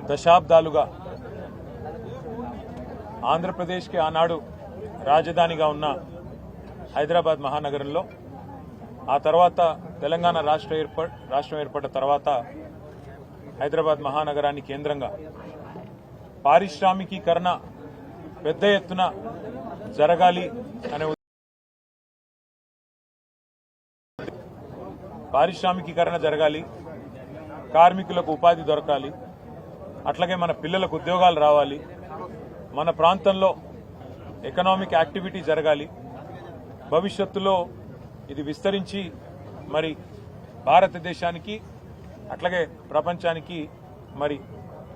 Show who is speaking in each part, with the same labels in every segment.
Speaker 1: దశాబ్దాలుగా ఆంధ్రప్రదేశ్కి ఆనాడు రాజధానిగా ఉన్న హైదరాబాద్ మహానగరంలో ఆ తర్వాత తెలంగాణ రాష్ట్రం ఏర్పడ్డ తర్వాత హైదరాబాద్ మహానగరాన్ని కేంద్రంగా పారిశ్రామికీకరణ పెద్ద ఎత్తున జరగాలి అనే పారిశ్రామికీకరణ జరగాలి, కార్మికులకు ఉపాధి దొరకాలి, అట్లాగే మన పిల్లలకు ఉద్యోగాలు రావాలి, మన ప్రాంతంలో ఎకనామిక్ యాక్టివిటీ జరగాలి, భవిష్యత్తులో ఇది విస్తరించి మరి భారతదేశానికి అట్లాగే ప్రపంచానికి మరి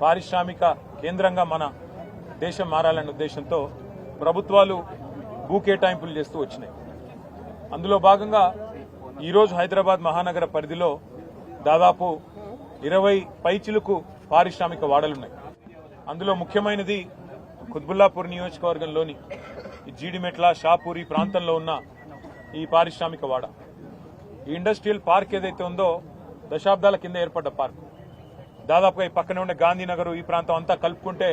Speaker 1: పారిశ్రామిక కేంద్రంగా మన దేశం మారాలనే ఉద్దేశంతో ప్రభుత్వాలు భూ కేటాయింపులు చేస్తూ వచ్చినాయి. అందులో భాగంగా ఈరోజు హైదరాబాద్ మహానగర పరిధిలో దాదాపు 20 పైచిలుకు పారిశ్రామిక వాడలున్నాయి. అందులో ముఖ్యమైనది కుత్బుల్లాపూర్ నియోజకవర్గంలోని జీడిమెట్ల, షాపూరి ప్రాంతంలో ఉన్న ఈ పారిశ్రామిక వాడ. ఈ ఇండస్ట్రియల్ పార్క్ ఏదైతే ఉందో దశాబ్దాల కింద ఏర్పడ్డ పార్క్. దాదాపుగా ఈ పక్కనే ఉండే గాంధీనగర్ ఈ ప్రాంతం అంతా కలుపుకుంటే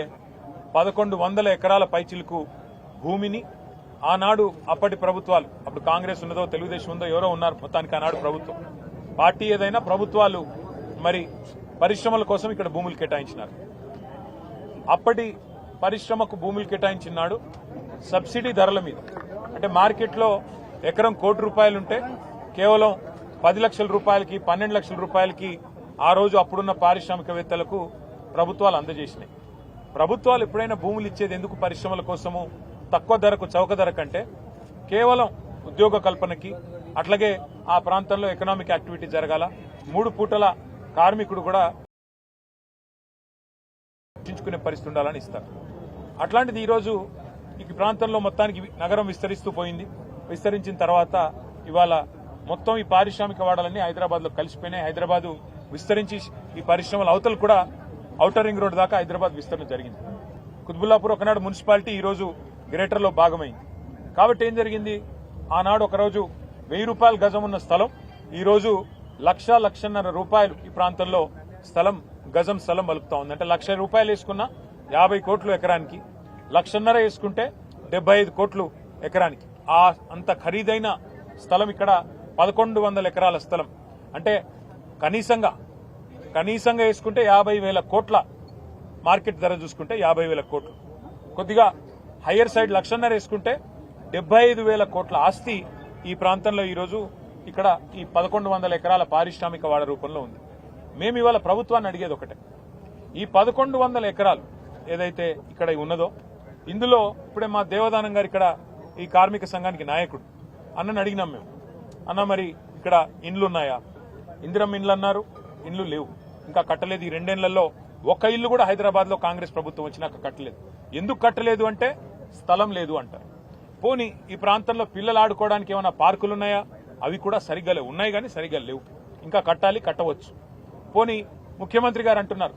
Speaker 1: 1100 ఎకరాల పైచిలుకు భూమిని ఆనాడు అప్పటి ప్రభుత్వాలు, అప్పుడు కాంగ్రెస్ ఉన్నదో తెలుగుదేశం ఉందో ఎవరో ఉన్నారు, మొత్తానికి ఆనాడు ప్రభుత్వం, పార్టీ ఏదైనా ప్రభుత్వాలు మరి పరిశ్రమల కోసం ఇక్కడ భూములు కేటాయించినారు. అప్పటి పరిశ్రమకు భూములు కేటాయించినాడు సబ్సిడీ ధరల మీద. అంటే మార్కెట్లో ఎకరం ₹1,00,00,000 ఉంటే కేవలం 10 లక్షల రూపాయలకి, 12 లక్షల రూపాయలకి ఆ రోజు అప్పుడున్న పారిశ్రామికవేత్తలకు ప్రభుత్వాలు అందజేసినాయి. ప్రభుత్వాలు ఎప్పుడైనా భూములు ఇచ్చేది ఎందుకు పరిశ్రమల కోసము, తక్కువ ధరకు, చౌక ధర కంటే కేవలం ఉద్యోగ కల్పనకి, అట్లాగే ఆ ప్రాంతంలో ఎకనామిక్ యాక్టివిటీ జరగాల, 3 పూటల కార్మికుడు కూడా రక్షించుకునే పరిస్థితి ఉండాలని ఇస్తారు. అట్లాంటిది ఈరోజు ఈ ప్రాంతంలో మొత్తానికి నగరం విస్తరిస్తూ పోయింది. విస్తరించిన తర్వాత ఇవాళ మొత్తం ఈ పారిశ్రామిక వాడాలన్నీ హైదరాబాద్ లో కలిసిపోయినాయి. హైదరాబాద్ విస్తరించి ఈ పరిశ్రమల అవతలు కూడా ఔటర్ రింగ్ రోడ్ దాకా హైదరాబాద్ విస్తరణ జరిగింది. కుత్బుల్లాపూర్ ఒకనాడు మున్సిపాలిటీ ఈరోజు గ్రేటర్ లో భాగమైంది. కాబట్టి ఏం జరిగింది, ఆనాడు ఒకరోజు ₹1000 గజం ఉన్న స్థలం ఈరోజు ₹1,00,00,000 రూపాయలు ఈ ప్రాంతంలో స్థలం, గజం స్థలం వలుపుతా ఉంది. అంటే ₹1,00,000 వేసుకున్న 50 కోట్లు ఎకరానికి, 1,50,000 వేసుకుంటే 75 కోట్లు ఎకరానికి. అంత ఖరీదైన స్థలం ఇక్కడ 1100 ఎకరాల స్థలం. అంటే కనీసంగా వేసుకుంటే 50,000 కోట్ల మార్కెట్ ధర చూసుకుంటే 50,000 కోట్లు. కొద్దిగా హయ్యర్ సైడ్ 1,50,000 వేసుకుంటే 75,000 కోట్ల ఆస్తి ఈ ప్రాంతంలో ఈరోజు ఇక్కడ ఈ 1100 ఎకరాల పారిశ్రామిక వాడ రూపంలో ఉంది. మేము ఇవాళ ప్రభుత్వాన్ని అడిగేది ఒకటే, ఈ 1100 ఎకరాలు ఏదైతే ఇక్కడ ఉన్నదో ఇందులో ఇప్పుడే మా దేవదానం గారు ఇక్కడ ఈ కార్మిక సంఘానికి నాయకుడు, అన్నని అడిగినాం మేము, అన్న మరి ఇక్కడ ఇండ్లున్నాయా? ఇందిరమ్మ ఇండ్లు అన్నారు, ఇండ్లు లేవు, ఇంకా కట్టలేదు. ఈ 2 ఏళ్లలో ఒక్క ఇల్లు కూడా హైదరాబాద్ లో కాంగ్రెస్ ప్రభుత్వం వచ్చినాక కట్టలేదు. ఎందుకు కట్టలేదు అంటే స్థలం లేదు అంటారు. పోనీ ఈ ప్రాంతంలో పిల్లలు ఆడుకోవడానికి ఏమైనా పార్కులు ఉన్నాయా? అవి కూడా సరిగ్గా లేవు, ఉన్నాయి కానీ సరిగ్గా లేవు, ఇంకా కట్టాలి, కట్టవచ్చు. పోనీ ముఖ్యమంత్రి గారు అంటున్నారు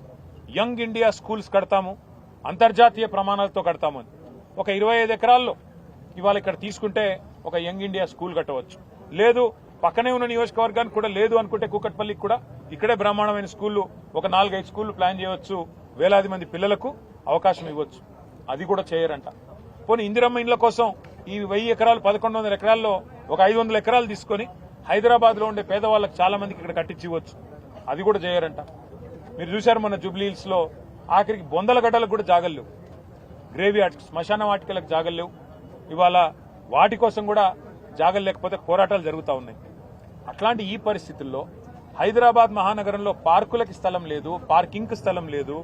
Speaker 1: యంగ్ ఇండియా స్కూల్స్ కడతాము, అంతర్జాతీయ ప్రమాణాలతో కడతాము అని. ఒక 25 ఎకరాల్లో ఇవాళ ఇక్కడ తీసుకుంటే ఒక యంగ్ ఇండియా స్కూల్ కట్టవచ్చు. లేదు పక్కనే ఉన్న నియోజకవర్గానికి కూడా లేదు అనుకుంటే కూకట్పల్లికి కూడా ఇక్కడే బ్రహ్మాండమైన స్కూళ్లు, ఒక 4-5 స్కూళ్లు ప్లాన్ చేయవచ్చు, వేలాది మంది పిల్లలకు అవకాశం ఇవ్వచ్చు. అది కూడా చేయరంట. పోనీ ఇందిరమ్మ ఇండ్ల కోసం ఈ 1000 ఎకరాలు 1100 ఎకరాల్లో ఒక 500 ఎకరాలు తీసుకుని హైదరాబాద్ లో ఉండే పేదవాళ్ళకి చాలా మందికి ఇక్కడ కట్టించి ఇవ్వచ్చు. అది కూడా చేయరంట. మీరు చూశారు మన జూబ్లీ హిల్స్ లో ఆఖరికి బొందల గడ్డలకు కూడా జాగలు లేవు, గ్రేవీ శ్మశాన వాటికలకు జాగలు లేవు. ఇవాళ వాటి కోసం కూడా జాగలు లేకపోతే పోరాటాలు జరుగుతూ ఉన్నాయి. అట్లాంటి ఈ పరిస్థితుల్లో హైదరాబాద్ మహానగరంలో పార్కులకి స్థలం లేదు, పార్కింగ్ స్థలం లేదు,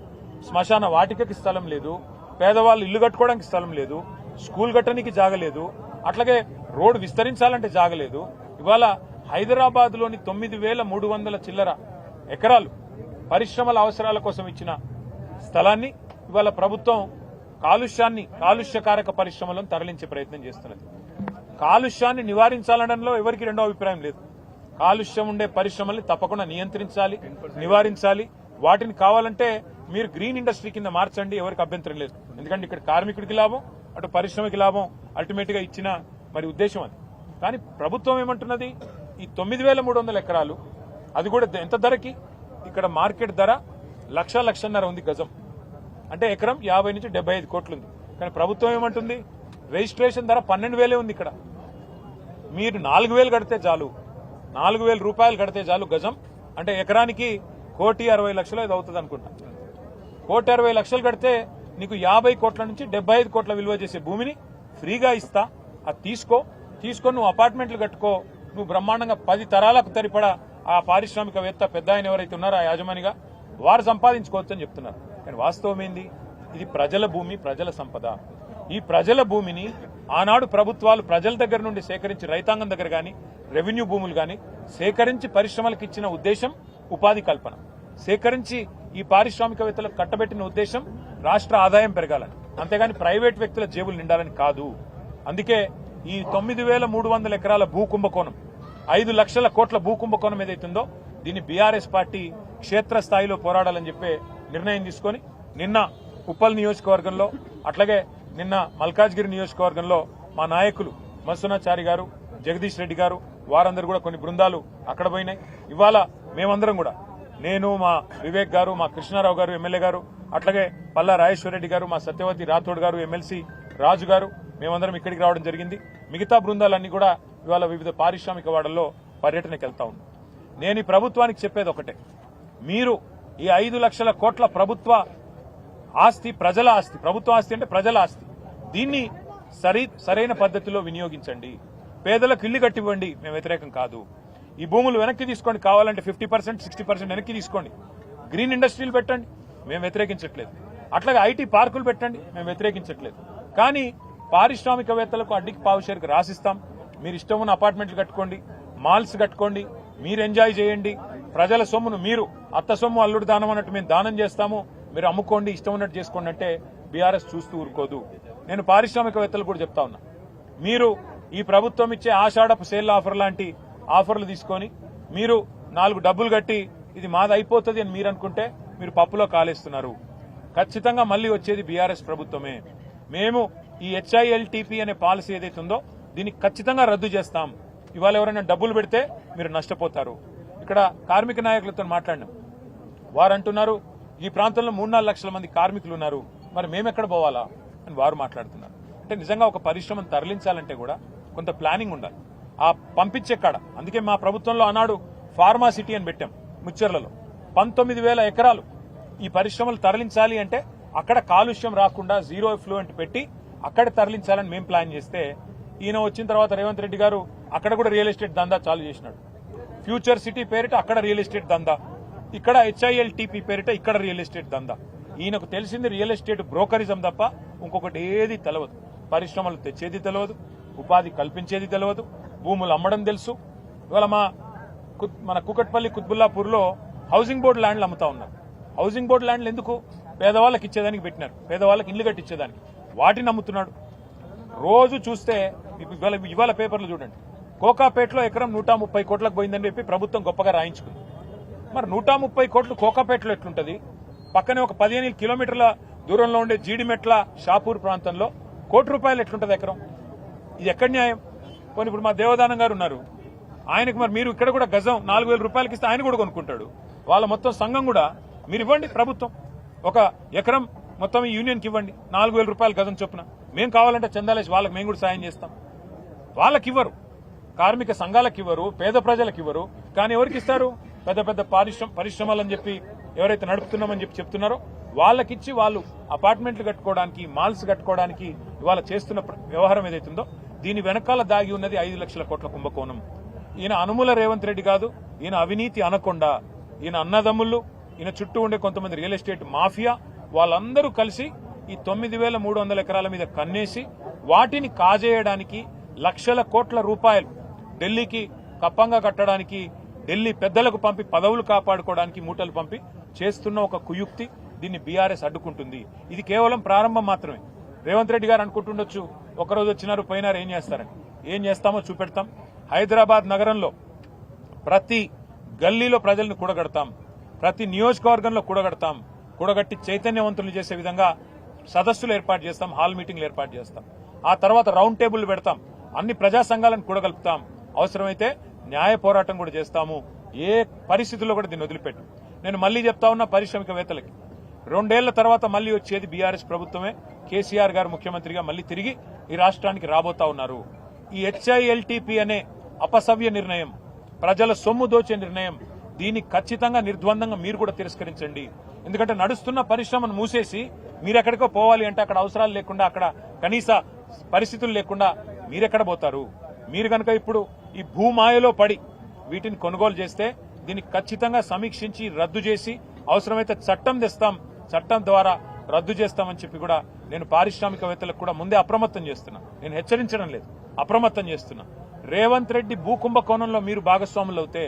Speaker 1: శ్మశాన వాటికకి స్థలం లేదు, పేదవాళ్ళు ఇల్లు కట్టుకోవడానికి స్థలం లేదు, స్కూల్ కట్టడానికి జాగలేదు, అట్లాగే రోడ్డు విస్తరించాలంటే జాగలేదు. ఇవాళ హైదరాబాద్ లోని 9,300 చిల్లర ఎకరాలు పరిశ్రమల అవసరాల కోసం ఇచ్చిన స్థలాన్ని ఇవాళ ప్రభుత్వం కాలుష్యకారక పరిశ్రమలను తరలించే ప్రయత్నం చేస్తున్నది. కాలుష్యాన్ని నివారించాలనడంలో ఎవరికి రెండో అభిప్రాయం లేదు. కాలుష్యం ఉండే పరిశ్రమల్ని తప్పకుండా నియంత్రించాలి, నివారించాలి. వాటిని కావాలంటే మీరు గ్రీన్ ఇండస్ట్రీ కింద మార్చండి, ఎవరికి అభ్యంతరం లేదు. ఎందుకంటే ఇక్కడ కార్మికుడికి లాభం, అటు పరిశ్రమకి లాభం, అల్టిమేట్ గా ఇచ్చిన మరి ఉద్దేశం అది. కానీ ప్రభుత్వం ఏమంటున్నది, ఈ 9,300 ఎకరాలు, అది కూడా ఎంత ధరకి? ఇక్కడ మార్కెట్ ధర 1,00,00,000 ఉంది గజం. అంటే ఎకరం 50 నుంచి 75 కోట్లు ఉంది. కానీ ప్రభుత్వం ఏమంటుంది, రిజిస్ట్రేషన్ ధర 12,000 ఉంది. ఇక్కడ మీరు 4,000 కడితే చాలు, 4,000 రూపాయలు కడితే చాలు గజం. అంటే ఎకరానికి 1,60,00,000 ఇది అవుతుంది అనుకుంటా. 1,60,00,000 కడితే నీకు 50 కోట్ల నుంచి 75 కోట్ల విలువ చేసే భూమిని ఫ్రీగా ఇస్తా. అది తీసుకొని నువ్వు అపార్ట్మెంట్లు కట్టుకో. నువ్వు బ్రహ్మాండంగా 10 తరాలకు తరిపడా ఆ పారిశ్రామికవేత్త పెద్ద ఆయన ఎవరైతే ఉన్నారో ఆ యాజమానిగా వారు సంపాదించుకోవచ్చు అని చెప్తున్నారు. కానీ వాస్తవం ఏంది, ఇది ప్రజల భూమి, ప్రజల సంపద. ఈ ప్రజల భూమిని ఆనాడు ప్రభుత్వాలు ప్రజల దగ్గర నుండి సేకరించి, రైతాంగం దగ్గర గాని రెవెన్యూ భూములు గాని సేకరించి పరిశ్రమలకు ఇచ్చిన ఉద్దేశం ఉపాధి కల్పన. సేకరించి ఈ పారిశ్రామికవేత్తలకు కట్టబెట్టిన ఉద్దేశం రాష్ట్ర ఆదాయం పెరగాలని, అంతేగాని ప్రైవేట్ వ్యక్తుల జేబులు నిండాలని కాదు. అందుకే ఈ 9,300 ఎకరాల భూ కుంభకోణం, 5 లక్షల కోట్ల భూ కుంభకోణం ఏదైతుందో దీన్ని బీఆర్ఎస్ పార్టీ క్షేత్రస్థాయిలో పోరాడాలని చెప్పే నిర్ణయం తీసుకొని నిన్న ఉప్పల్ నియోజకవర్గంలో, అట్లాగే నిన్న మల్కాజ్గిరి నియోజకవర్గంలో మా నాయకులు మత్స్సునాచారి గారు, జగదీష్ రెడ్డి గారు, వారందరూ కూడా కొన్ని బృందాలు అక్కడ పోయినాయి. ఇవాళ మేమందరం కూడా, నేను, మా వివేక్ గారు, మా కృష్ణారావు గారు ఎమ్మెల్యే గారు, అట్లాగే పల్లా రాజేశ్వరరెడ్డి గారు, మా సత్యవతి రాథోడ్ గారు, ఎమ్మెల్సీ రాజు గారు, మేమందరం ఇక్కడికి రావడం జరిగింది. మిగతా బృందాలన్నీ కూడా ఇవాళ వివిధ పారిశ్రామిక వాడల్లో పర్యటనకు వెళ్తా ఉన్నాం. నేను ఈ ప్రభుత్వానికి చెప్పేది ఒకటే, మీరు ఈ 5 లక్షల కోట్ల ప్రభుత్వ ఆస్తి, ప్రజల ఆస్తి, ప్రభుత్వ ఆస్తి అంటే ప్రజల ఆస్తి, దీన్ని సరైన పద్ధతిలో వినియోగించండి. పేదలకు ఇల్లు కట్టివ్వండి, మేము వ్యతిరేకం కాదు. ఈ భూములు వెనక్కి తీసుకోండి, కావాలంటే 50%, 60% వెనక్కి తీసుకోండి. గ్రీన్ ఇండస్ట్రీలు పెట్టండి, మేము వ్యతిరేకించట్లేదు. అట్లాగే ఐటీ పార్కులు పెట్టండి, మేము వ్యతిరేకించట్లేదు. కానీ పారిశ్రామికవేత్తలకు అడ్డికి పావుషేరుకు రాసిస్తాం. మీరు ఇష్టం ఉన్న అపార్ట్మెంట్లు కట్టుకోండి, మాల్స్ కట్టుకోండి, మీరు ఎంజాయ్ చేయండి. ప్రజల సొమ్మును మీరు అత్త సొమ్ము అల్లుడు దానం అన్నట్టు మేము దానం చేస్తాము, మీరు అమ్ముకోండి, ఇష్టం ఉన్నట్టు చేసుకోండి అంటే బీఆర్ఎస్ చూస్తూ ఊరుకోదు. నేను పారిశ్రామికవేత్తలు కూడా చెప్తా ఉన్నా, మీరు ఈ ప్రభుత్వం ఇచ్చే ఆషాఢపు సేల్ ఆఫర్ లాంటి ఆఫర్లు తీసుకొని మీరు 4 డబ్బులు కట్టి ఇది మాది అయిపోతుంది అని మీరు అనుకుంటే మీరు పప్పులో కాలేస్తున్నారు. ఖచ్చితంగా మళ్లీ వచ్చేది బీఆర్ఎస్ ప్రభుత్వమే. మేము ఈ HILTP అనే పాలసీ ఏదైతే ఉందో దీన్ని ఖచ్చితంగా రద్దు చేస్తాం. ఇవాళ ఎవరైనా డబ్బులు పెడితే మీరు నష్టపోతారు. ఇక్కడ కార్మిక నాయకులతో మాట్లాడినాం, వారు అంటున్నారు ఈ ప్రాంతంలో 3-4 లక్షల మంది కార్మికులు ఉన్నారు, మరి మేమెక్కడ పోవాలా అని వారు మాట్లాడుతున్నారు. అంటే నిజంగా ఒక పరిశ్రమను తరలించాలంటే కూడా కొంత ప్లానింగ్ ఉండాలి. ఆ పంపించే కాడ, అందుకే మా ప్రభుత్వంలో ఆనాడు ఫార్మా సిటీ అని పెట్టాం ముచ్చెర్లలో. 19,000 ఎకరాలు ఈ పరిశ్రమలు తరలించాలి అంటే అక్కడ కాలుష్యం రాకుండా జీరో ఎఫ్లూయెంట్ పెట్టి అక్కడ తరలించాలని మేము ప్లాన్ చేస్తే, ఈయన వచ్చిన తర్వాత రేవంత్ రెడ్డి గారు అక్కడ కూడా రియల్ ఎస్టేట్ దందా చాలు చేసినాడు. ఫ్యూచర్ సిటీ పేరిట అక్కడ రియల్ ఎస్టేట్ దందా, ఇక్కడ HILTP పేరిట ఇక్కడ రియల్ ఎస్టేట్ దందా. ఈయనకు తెలిసింది రియల్ ఎస్టేట్ బ్రోకరిజం తప్ప ఇంకొకటి ఏది తెలియదు. పరిశ్రమలు తెచ్చేది తెలియదు, ఉపాధి కల్పించేది తెలియదు, భూములు అమ్మడం తెలుసు. ఇవాళ మన కూకట్పల్లి కుత్బుల్లాపూర్లో హౌసింగ్ బోర్డు ల్యాండ్లు అమ్ముతా ఉన్నారు. హౌసింగ్ బోర్డు ల్యాండ్లు ఎందుకు? పేదవాళ్ళకి ఇచ్చేదానికి పెట్టినారు, పేదవాళ్ళకి ఇల్లు కట్టించేదానికి. వాటిని అమ్ముతున్నాడు. రోజు చూస్తే ఇవాళ పేపర్లు చూడండి, కోకాపేటలో ఎకరం 130 కోట్లకు పోయిందని చెప్పి ప్రభుత్వం గొప్పగా రాయించుకుంది. మరి 130 కోట్లు కోకాపేటలో ఎట్లుంటది? పక్కనే ఒక 15 కిలోమీటర్ల దూరంలో ఉండే జీడిమెట్ల షాపూర్ ప్రాంతంలో ₹1 ఎట్లుంటది ఎకరం? ఇది ఎక్కడ న్యాయం? పోనీ ఇప్పుడు మా దేవదానం గారు ఉన్నారు, ఆయనకు మరి మీరు ఇక్కడ కూడా గజం 4,000 రూపాయలకి ఇస్తే ఆయన కూడా కొనుక్కుంటాడు. వాళ్ళ మొత్తం సంఘం కూడా మీరు ఇవ్వండి, ప్రభుత్వం ఒక ఎకరం మొత్తం ఈ యూనియన్కి ఇవ్వండి, 4,000 రూపాయలు గజం చొప్పున. మేము కావాలంటే చందాలేసి వాళ్ళకి మేము కూడా సాయం చేస్తాం. వాళ్ళకి ఇవ్వరు, కార్మిక సంఘాలకు ఇవ్వరు, పేద ప్రజలకు ఇవ్వరు. కానీ ఎవరికి ఇస్తారు? పెద్ద పెద్ద పరిశ్రమలని చెప్పి ఎవరైతే నడుపుతున్నామని చెప్పి చెప్తున్నారో వాళ్ళకిచ్చి వాళ్ళు అపార్ట్మెంట్లు కట్టుకోవడానికి, మాల్స్ కట్టుకోవడానికి ఇవాళ చేస్తున్న వ్యవహారం ఏదైతుందో దీని వెనకాల దాగి ఉన్నది 5 లక్షల కోట్ల కుంభకోణం. ఈయన అనుముల రేవంత్ రెడ్డి కాదు, ఈయన అవినీతి అనకొండ. ఈయన అన్నదమ్ముళ్ళు, ఈయన చుట్టూ ఉండే కొంతమంది రియల్ ఎస్టేట్ మాఫియా, వాళ్ళందరూ కలిసి ఈ 9,300 ఎకరాల మీద కన్నేసి వాటిని కాజేయడానికి లక్షల కోట్ల రూపాయలు ఢిల్లీకి కప్పంగా కట్టడానికి, ఢిల్లీ పెద్దలకు పంపి పదవులు కాపాడుకోవడానికి మూటలు పంపి చేస్తున్న ఒక కుయుక్తి. దీన్ని బీఆర్ఎస్ అడ్డుకుంటుంది. ఇది కేవలం ప్రారంభం మాత్రమే. రేవంత్ రెడ్డి గారు అనుకుంటుండొచ్చు ఒకరోజు వచ్చినారు పోయినారు ఏం చేస్తారని. ఏం చేస్తామో చూపెడతాం. హైదరాబాద్ నగరంలో ప్రతి గల్లీలో ప్రజలను కూడగడతాం, ప్రతి నియోజకవర్గంలో కూడగడతాం. కూడగట్టి చైతన్యవంతులు చేసే విధంగా సదస్సులు ఏర్పాటు చేస్తాం, హాల్ మీటింగ్లు ఏర్పాటు చేస్తాం. ఆ తర్వాత రౌండ్ టేబుల్ పెడతాం, అన్ని ప్రజా సంఘాలను కూడగలుపుతాం. అవసరమైతే న్యాయ పోరాటం కూడా చేస్తాము. ఏ పరిస్థితుల్లో కూడా దీన్ని వదిలిపెట్టు. నేను మళ్లీ చెప్తా ఉన్నా పారిశ్రామికవేత్తలకి, 2 ఏళ్ల తర్వాత మళ్లీ వచ్చేది బీఆర్ఎస్ ప్రభుత్వమే. కేసీఆర్ గారు ముఖ్యమంత్రిగా మళ్లీ తిరిగి ఈ రాష్ట్రానికి రాబోతా ఉన్నారు. ఈ హెచ్ఐఎల్టీపీ అనే అపసవ్య నిర్ణయం, ప్రజల సొమ్ము దోచే నిర్ణయం, దీన్ని ఖచ్చితంగా నిర్ద్వందంగా మీరు కూడా తిరస్కరించండి. ఎందుకంటే నడుస్తున్న పరిశ్రమను మూసేసి మీరెక్కడికో పోవాలి అంటే అక్కడ అవసరాలు లేకుండా, అక్కడ కనీస పరిస్థితులు లేకుండా మీరెక్కడ పోతారు? మీరు కనుక ఇప్పుడు ఈ భూమాయలో పడి వీటిని కొనుగోలు చేస్తే దీన్ని ఖచ్చితంగా సమీక్షించి రద్దు చేసి అవసరమైతే చట్టం తెస్తాం, చట్టం ద్వారా రద్దు చేస్తామని చెప్పి కూడా నేను పారిశ్రామికవేత్తలకు కూడా ముందే అప్రమత్తం చేస్తున్నా. నేను హెచ్చరించడం లేదు, అప్రమత్తం చేస్తున్నా. రేవంత్ రెడ్డి భూకుంభకోణంలో మీరు భాగస్వాములు అవుతే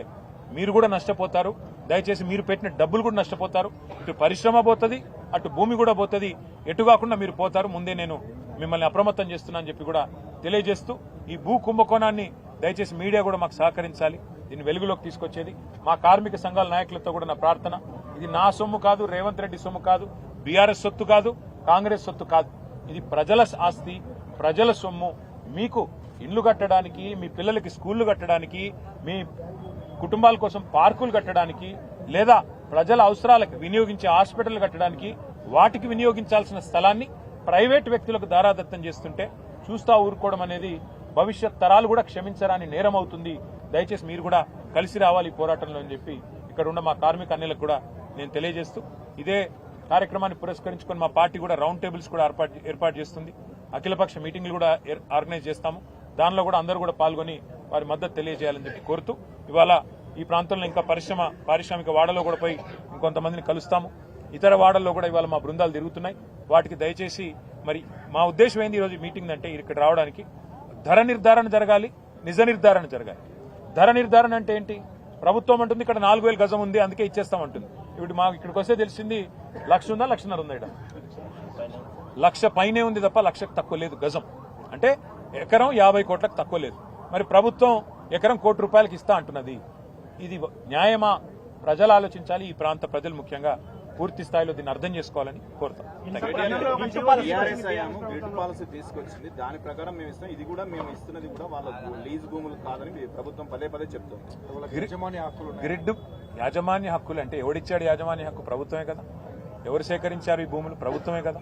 Speaker 1: మీరు కూడా నష్టపోతారు. దయచేసి మీరు పెట్టిన డబ్బులు కూడా నష్టపోతారు. ఇటు పరిశ్రమ పోతుంది, అటు భూమి కూడా పోతుంది. ఎటు కాకుండా మీరు పోతారు. ముందే నేను మిమ్మల్ని అప్రమత్తం చేస్తున్నా అని చెప్పి కూడా తెలియజేస్తూ, ఈ భూ కుంభకోణాన్ని దయచేసి మీడియా కూడా మాకు సహకరించాలి. దీన్ని వెలుగులోకి తీసుకొచ్చేది మా కార్మిక సంఘాల నాయకులతో కూడా నా ప్రార్థన. ఇది నా సొమ్ము కాదు, రేవంత్ రెడ్డి సొమ్ము కాదు, బీఆర్ఎస్ సొత్తు కాదు, కాంగ్రెస్ సొత్తు కాదు. ఇది ప్రజల ఆస్తి, ప్రజల సొమ్ము. మీకు ఇళ్లు కట్టడానికి, మీ పిల్లలకి స్కూళ్లు కట్టడానికి, మీ కుటుంబాల కోసం పార్కులు కట్టడానికి, లేదా ప్రజల అవసరాలకు వినియోగించే హాస్పిటల్ కట్టడానికి, వాటికి వినియోగించాల్సిన స్థలాన్ని ప్రైవేట్ వ్యక్తులకు దారాదత్తం చేస్తుంటే చూస్తా ఊరుకోవడం అనేది భవిష్యత్ తరాలు కూడా క్షమించరాని నేరం అవుతుంది. దయచేసి మీరు కూడా కలిసి రావాలి ఈ పోరాటంలో అని చెప్పి ఇక్కడ ఉన్న మా కార్మిక అన్యులకు కూడా నేను తెలియజేస్తూ, ఇదే కార్యక్రమాన్ని పురస్కరించుకొని మా పార్టీ కూడా రౌండ్ టేబుల్స్ కూడా ఏర్పాటు చేస్తుంది. అఖిలపక్ష మీటింగ్లు కూడా ఆర్గనైజ్ చేస్తాము. దానిలో కూడా అందరూ కూడా పాల్గొని వారి మద్దతు తెలియజేయాలని చెప్పి కోరుతూ, ఇవాళ ఈ ప్రాంతంలో ఇంకా పారిశ్రామిక వాడలో కూడా పోయి ఇంకొంతమందిని కలుస్తాము. ఇతర వాడల్లో కూడా ఇవాళ మా బృందాలు తిరుగుతున్నాయి. వాటికి దయచేసి మరి మా ఉద్దేశం ఏంది ఈరోజు మీటింగ్ అంటే, ఇక్కడ రావడానికి ధర నిర్ధారణ జరగాలి, నిజ నిర్ధారణ జరగాలి. ధర నిర్ధారణ అంటే ఏంటి? ప్రభుత్వం అంటుంది ఇక్కడ 4000 గజం ఉంది అందుకే ఇచ్చేస్తామంటుంది. ఇప్పుడు మాకు ఇక్కడికి వస్తే తెలిసింది 1,00,000 ఉందా, 1,50,000 ఉందా? ఇక్కడ 1,00,000 పైనే ఉంది తప్ప 1,00,000కు తక్కువ లేదు గజం. అంటే ఎకరం 50 కోట్లకు తక్కువ లేదు. మరి ప్రభుత్వం ఎకరం ₹1 కోటి ఇస్తా అంటున్నది. ఇది న్యాయమా? ప్రజలు ఆలోచించాలి. ఈ ప్రాంత ప్రజలు ముఖ్యంగా పూర్తి స్థాయిలో దీన్ని అర్థం చేసుకోవాలని కోరుతాం.
Speaker 2: పాలసీ తీసుకొచ్చింది, దాని ప్రకారం మేము ఇస్తాం. ఇది కూడా మేము ఇస్తున్నది కూడా వాళ్ళ లీజ్ భూములు కాదని ప్రభుత్వం పదే చెప్తుంది.
Speaker 1: గ్రిడ్ యాజమాన్య హక్కులు అంటే ఎవడిచ్చాడు యాజమాన్య హక్కు? ప్రభుత్వమే కదా. ఎవరు సేకరించారు ఈ భూములు? ప్రభుత్వమే కదా.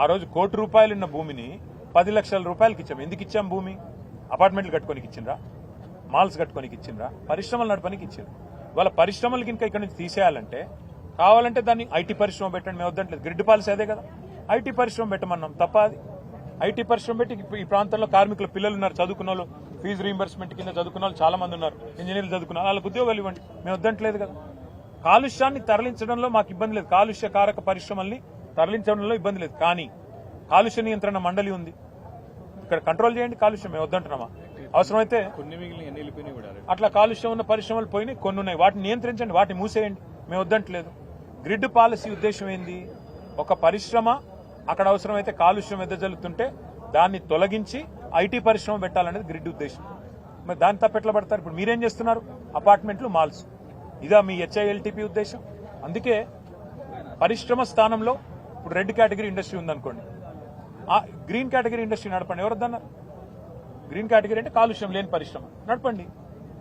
Speaker 1: ఆ రోజు ₹1 కోటి ఉన్న భూమిని 10 లక్షల రూపాయలకి ఇచ్చాం. ఎందుకు ఇచ్చాం? భూమి అపార్ట్మెంట్లు కట్టుకోనికి ఇచ్చిండ్రా? మాల్స్ కట్టుకోనికి ఇచ్చిండ్రా? పరిశ్రమలు నడపడానికి ఇచ్చారు. వాళ్ళ పరిశ్రమలకి ఇంకా ఇక్కడ నుంచి తీసేయాలంటే కావాలంటే దాన్ని ఐటీ పరిశ్రమ పెట్టండి, మేము వద్దంటలేదు. గ్రిడ్ పాలసీ అదే కదా. ఐటీ పరిశ్రమ పెట్టమన్నాం, తప్ప అది? ఐటీ పరిశ్రమ పెట్టి ఈ ప్రాంతంలో కార్మికుల పిల్లలు ఉన్నారు, చదువుకున్న వాళ్ళు, ఫీజు రీయింబర్స్మెంట్ కింద చదువుకున్న వాళ్ళు చాలా మంది ఉన్నారు, ఇంజనీర్లు చదువుకున్న వాళ్ళకి ఉద్యోగాలు ఇవ్వండి, మేము వద్దంటలేదు కదా. కాలుష్యాన్ని తరలించడంలో మాకు ఇబ్బంది లేదు, కాలుష్యకారక పరిశ్రమల్ని తరలించడంలో ఇబ్బంది లేదు. కానీ కాలుష్య నియంత్రణ మండలి ఉంది, ఇక్కడ కంట్రోల్ చేయండి కాలుష్యం, మేము వద్దంటున్నామా? అవసరమైతే అట్లా కాలుష్యం ఉన్న పరిశ్రమలు పోయినాయి, కొన్ని ఉన్నాయి, వాటిని నియంత్రించండి, వాటిని మూసేయండి, మేము వద్దంటలేదు. గ్రిడ్ పాలసీ ఉద్దేశం ఏంది? ఒక పరిశ్రమ అక్కడ అవసరమైతే కాలుష్యం వెదజల్లుతుంటే దాన్ని తొలగించి ఐటీ పరిశ్రమ పెట్టాలనేది గ్రిడ్ ఉద్దేశం. మరి దాన్ని తప్పెట్లా పడతారు? ఇప్పుడు మీరేం చేస్తున్నారు? అపార్ట్మెంట్లు, మాల్స్, ఇదా మీ హెచ్ఐఎల్టీపీ ఉద్దేశం? అందుకే పరిశ్రమ స్థానంలో ఇప్పుడు రెడ్ కేటగిరీ ఇండస్ట్రీ ఉందనుకోండి, ఆ గ్రీన్ కేటగిరీ ఇండస్ట్రీ నడపండి. ఎవరొద్దన్నారు? గ్రీన్ కేటగిరీ అంటే కాలుష్యం లేని పరిశ్రమ నడపండి.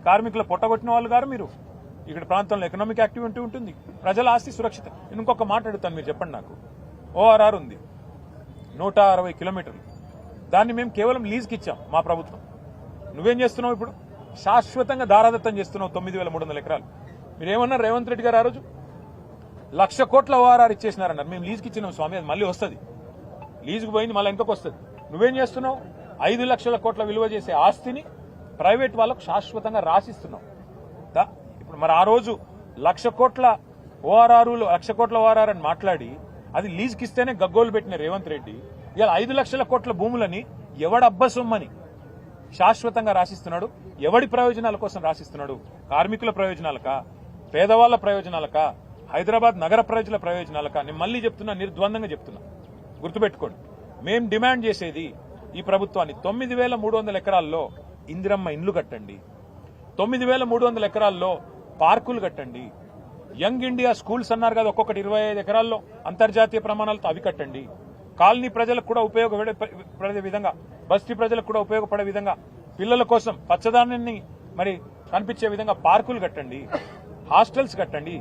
Speaker 1: కార్మికుల పొట్టగొట్టిన వాళ్ళు గారు మీరు. ఇక్కడ ప్రాంతంలో ఎకనామిక్ యాక్టివిటీ ఉంటుంది, ప్రజల ఆస్తి సురక్షిత. నేను ఇంకొక మాట అడుగుతాను, మీరు చెప్పండి నాకు. ఓఆర్ఆర్ ఉంది 160 కిలోమీటర్లు, దాన్ని మేము కేవలం లీజ్కి ఇచ్చాం మా ప్రభుత్వం. నువ్వేం చేస్తున్నావు? ఇప్పుడు శాశ్వతంగా దారాదత్తం చేస్తున్నావు 9,300 ఎకరాలు. మీరేమన్నారు రేవంత్ రెడ్డి గారు ఆ రోజు? 1,00,000 కోట్ల ఓఆర్ఆర్ ఇచ్చేసినారన్నారు. మేము లీజ్కి ఇచ్చినాం స్వామి, అది మళ్ళీ వస్తుంది, లీజుకు పోయింది మళ్ళీ ఇంకొక వస్తుంది. నువ్వేం చేస్తున్నావు? 5 లక్షల కోట్ల విలువ చేసే ఆస్తిని ప్రైవేట్ వాళ్ళకు శాశ్వతంగా రాసిస్తున్నావు. ఇప్పుడు మరి ఆ రోజు 1,00,000 కోట్ల ఓఆర్ఆర్ అని మాట్లాడి అది లీజుకి ఇస్తేనే గగ్గోలు పెట్టిన రేవంత్ రెడ్డి ఇవాళ 5 లక్షల కోట్ల భూములని ఎవడబ్బసొమ్మని శాశ్వతంగా రాసిస్తున్నాడు. ఎవడి ప్రయోజనాల కోసం రాసిస్తున్నాడు? కార్మికుల ప్రయోజనాలకా, పేదవాళ్ల ప్రయోజనాలకా, హైదరాబాద్ నగర ప్రజల ప్రయోజనాలకా? నేను మళ్లీ చెప్తున్నా, నిర్ద్వందంగా చెప్తున్నా, గుర్తుపెట్టుకోండి. మేం డిమాండ్ చేసేది ఈ ప్రభుత్వాన్ని 9,300 ఎకరాల్లో ఇందిరమ్మ ఇండ్లు కట్టండి, 9,300 ఎకరాల్లో పార్కులు కట్టండి, యంగ్ ఇండియా స్కూల్స్ అన్నారు కదా, ఒక్కొక్కటి 25 ఎకరాల్లో అంతర్జాతీయ ప్రమాణాలతో అవి కట్టండి. కాలనీ ప్రజలకు కూడా ఉపయోగపడే విధంగా, బస్తీ ప్రజలకు కూడా ఉపయోగపడే విధంగా, పిల్లల కోసం పచ్చదానాన్ని మరి కనిపించే విధంగా పార్కులు కట్టండి, హాస్టల్స్ కట్టండి.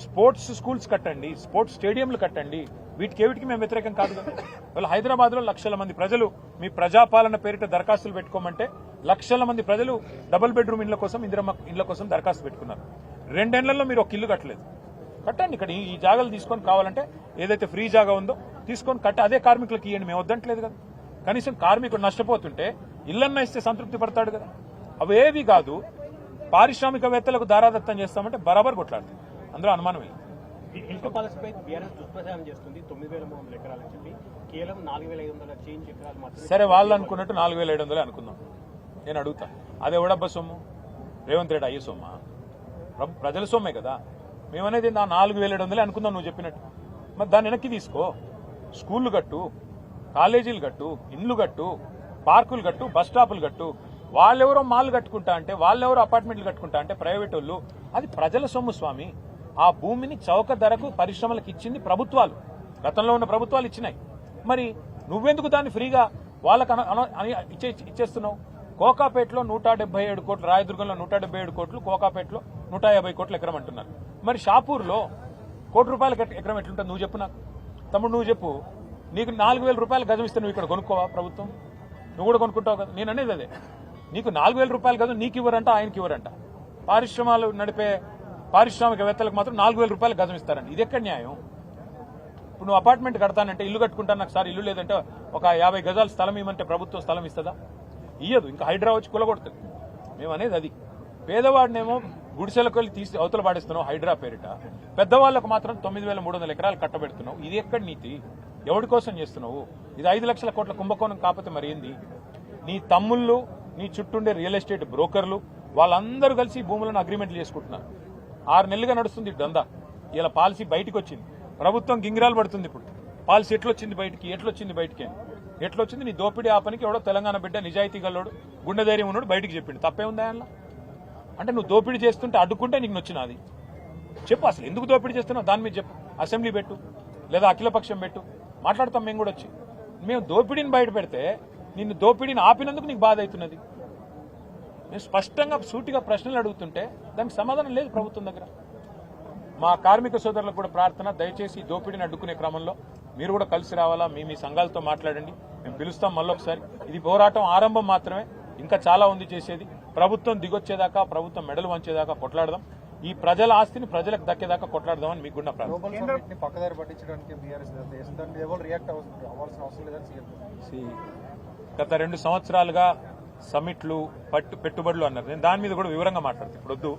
Speaker 1: స్పోర్ట్స్ స్కూల్స్ కట్టండి, స్పోర్ట్స్ స్టేడియంలు కట్టండి. వీటికి మేము వ్యతిరేకం కాదు కదా. వాళ్ళు హైదరాబాద్ లో లక్షల మంది ప్రజలు మీ ప్రజాపాలన పేరిట దరఖాస్తులు పెట్టుకోమంటే లక్షల మంది ప్రజలు డబుల్ బెడ్రూమ్ ఇళ్ల కోసం, ఇందిరమ్మ ఇళ్ల కోసం దరఖాస్తు పెట్టుకున్నారు. 2 ఏళ్లలో మీరు ఒక ఇల్లు కట్టలేదు. కట్టండి. ఇక్కడ ఈ జాగాలు తీసుకొని కావాలంటే ఏదైతే ఫ్రీ జాగా ఉందో తీసుకొని కట్టి అదే కార్మికులకు ఇవ్వండి. మేము వద్దంటలేదు కదా. కనీసం కార్మికుడు నష్టపోతుంటే ఇళ్లన్నా ఇస్తే సంతృప్తి పడతాడు కదా. అవేవి కాదు. పారిశ్రామికవేత్తలకు దారాదత్తం చేస్తామంటే బరాబర్ కొట్లాడుతుంది. అందులో అనుమానం లేదు.
Speaker 3: ఇసుక పాలసీపై బీఆర్ఎస్ దుష్ప్రచారం చేస్తుంది. 9,300 ఎకరాలని చెప్పి కేవలం 4,500 చేంజ్ ఎకరాలు మాత్రమే.
Speaker 1: సరే, వాళ్ళు అనుకున్నట్టు 4,700 అనుకుందాం. నేను అడుగుతా, అదే ఎవడబ్బా సొమ్ము? రేవంత్ రెడ్డి అయ్యే సొమ్మా? ప్రజల సొమ్మే కదా. మేమనేది 4,700 అనుకుందాం నువ్వు చెప్పినట్టు. మరి దాన్ని వెనక్కి తీసుకో. స్కూళ్లు కట్టు, కాలేజీలు కట్టు, ఇండ్లు కట్టు, పార్కులు కట్టు, బస్ స్టాపులు కట్టు. వాళ్ళెవరో మాల్ కట్టుకుంటా అంటే, వాళ్ళెవరో అపార్ట్మెంట్లు కట్టుకుంటా అంటే ప్రైవేట్ వాళ్ళు. అది ప్రజల సొమ్ము స్వామి. ఆ భూమిని చౌక ధరకు పరిశ్రమలకు ఇచ్చింది ప్రభుత్వాలు. గతంలో ఉన్న ప్రభుత్వాలు ఇచ్చినాయి. మరి నువ్వెందుకు దాన్ని ఫ్రీగా వాళ్ళకు ఇచ్చేస్తున్నావు? కోకాపేటలో 177 కోట్లు, రాయదుర్గంలో 177 కోట్లు, కోకాపేటలో 150 కోట్లు ఎకరం అంటున్నారు. మరి షాపూర్లో ₹1 ఎకరం ఎట్లుంటుంది? నువ్వు చెప్పు నాకు. తమ్ముడు నువ్వు చెప్పు. నీకు 4,000 రూపాయలు గజం ఇస్తే నువ్వు ఇక్కడ కొనుక్కోవా? ప్రభుత్వం నువ్వు కూడా కొనుక్కుంటావు కదా. నేను అనేది అదే. నీకు 4,000 రూపాయలు గజం నీకు ఇవ్వరంట, ఆయనకి ఇవ్వరంట. పరిశ్రమలు నడిపే పారిశ్రామికవేత్తలకు మాత్రం 4,000 రూపాయలు గజం ఇస్తారంట. ఇది ఎక్కడ న్యాయం? ఇప్పుడు నువ్వు అపార్ట్మెంట్ కడతానంటే, ఇల్లు కట్టుకుంటాను, నాకు సార్ ఇల్లు లేదంటే ఒక 50 గజాల స్థలం ఇవ్వమంటే ప్రభుత్వం స్థలం ఇస్తుందా? ఇయ్యదు. ఇంకా హైడ్రా వచ్చి కులగొడుతుంది. మేము అనేది అది. పేదవాడినేమో గుడిసెలకు వెళ్ళి తీసి అవతల పాడిస్తున్నావు హైడ్రా పేరిట. పెద్దవాళ్లకు మాత్రం 9,300 ఎకరాలు కట్టబెడుతున్నావు. ఇది ఎక్కడ నీతి? ఎవరి కోసం చేస్తున్నావు? ఇది 5 లక్షల కోట్ల కుంభకోణం కాకపోతే మరి ఏంది? నీ తమ్ముళ్ళు, నీ చుట్టూండే రియల్ ఎస్టేట్ బ్రోకర్లు వాళ్ళందరూ కలిసి భూములను అగ్రిమెంట్లు చేసుకుంటున్నారు. 6 నెలలుగా నడుస్తుంది దందా. ఇలా పాలసీ బయటకు వచ్చింది. ప్రభుత్వం గింగిరాలు పడుతుంది. ఇప్పుడు పాలసీ ఎట్లొచ్చింది బయటికి ఎట్లొచ్చింది? నీ దోపిడీ ఆ పనికి ఎవడో తెలంగాణ బిడ్డ, నిజాయితీ గల్లోడు, గుండె ధైర్యం ఉన్నాడు బయటికి చెప్పిండు. తప్పే ఉంది ఆయనలో? అంటే నువ్వు దోపిడీ చేస్తుంటే అడ్డుకుంటే నీకు నొచ్చినది చెప్పు. అసలు ఎందుకు దోపిడీ చేస్తున్నావు దాని మీద చెప్పు. అసెంబ్లీ పెట్టు, లేదా అఖిలపక్షం పెట్టు, మాట్లాడతాం మేము కూడా వచ్చి. మేము దోపిడీని బయట పెడితే నిన్ను దోపిడీని ఆపినందుకు నీకు బాధ అవుతున్నది. మేము స్పష్టంగా సూటిగా ప్రశ్నలు అడుగుతుంటే దానికి సమాధానం లేదు ప్రభుత్వం దగ్గర. మా కార్మిక సోదరులకు కూడా ప్రార్థన, దయచేసి ఈ దోపిడీని అడ్డుకునే క్రమంలో మీరు కూడా కలిసి రావాలా. మీ సంఘాలతో మాట్లాడండి. మేము పిలుస్తాం మళ్ళొకసారి. ఇది పోరాటం ఆరంభం మాత్రమే. ఇంకా చాలా ఉంది చేసేది. ప్రభుత్వం దిగొచ్చేదాకా, ప్రభుత్వం మెడలు వంచేదాకా కొట్లాడదాం. ఈ ప్రజల ఆస్తిని ప్రజలకు దక్కేదాకా కొట్లాడదామని మీకు కూడా ప్రార్థన. గత 2 సంవత్సరాలుగా సమిట్లు, పెట్టుబడులు అన్నారు. నేను దాని మీద కూడా వివరంగా మాట్లాడతా. ఇప్పుడు వద్దు,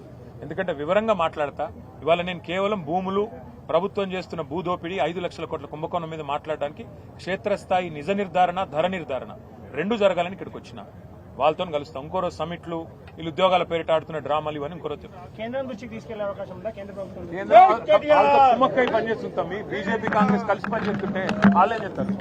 Speaker 1: ఎందుకంటే వివరంగా మాట్లాడతా. ఇవాళ నేను కేవలం భూములు, ప్రభుత్వం చేస్తున్న భూదోపిడీ, 5 లక్షల కోట్ల కుంభకోణం మీద మాట్లాడడానికి క్షేత్రస్థాయి నిజ నిర్ధారణ, ధర నిర్ధారణ 2 జరగాలని ఇక్కడికి వచ్చిన. వాళ్ళతో కలుస్తాం. ఇంకో రోజు సమిట్లు, వీళ్ళు ఉద్యోగాల పేరిట ఆడుతున్న డ్రామాలు ఇవన్నీ ఇంకో రోజు
Speaker 3: కేంద్రం దృష్టికి తీసుకెళ్లే అవకాశం ఉందా? కేంద్ర ప్రభుత్వం
Speaker 1: కుమ్మక్కై పనిచేస్తుంటాం. బీజేపీ కాంగ్రెస్ కలిసి పనిచేస్తుంటే వాళ్ళేం చేస్తారు?